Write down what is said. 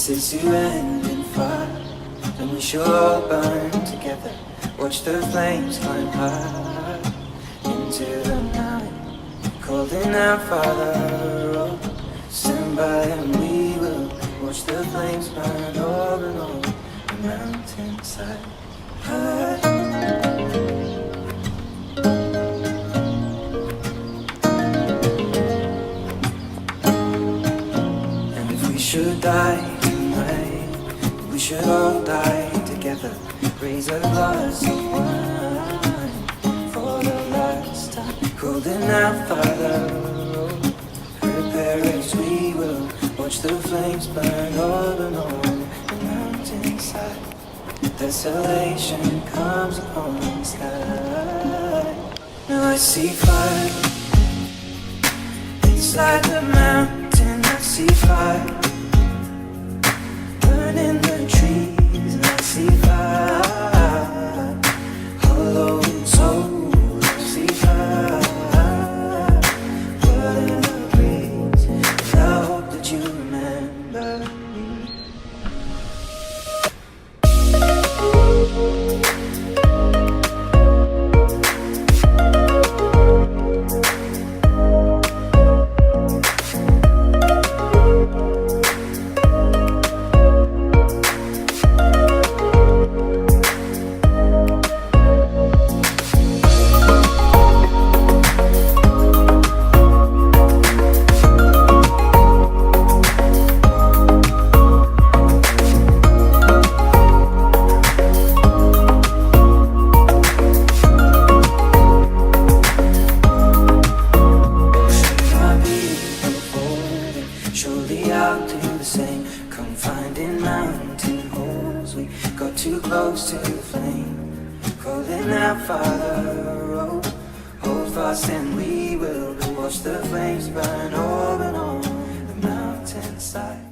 pieces to end in fire. And we shall all burn together. Watch the flames climb high into the night, calling out, Father, oh, stand by and we will watch the flames burn over and over the mountainside. And if we should die tonight, we should all die together. Raise a glass of wine for the last time, holding out, Father, oh, prepare as we will watch the flames burn over and over the mountainside. Desolation comes upon the sky. Now I see fire, it's like the mountain. I see fire burning the trees, and I see fire hollow and soul. I see fire burning the breeze, and I hope that you remember me. Surely I'll do the same. Come finding mountain holes. We got too close to the flame. Calling out, Father, oh, hold fast and we will watch the flames burn over and on the mountainside.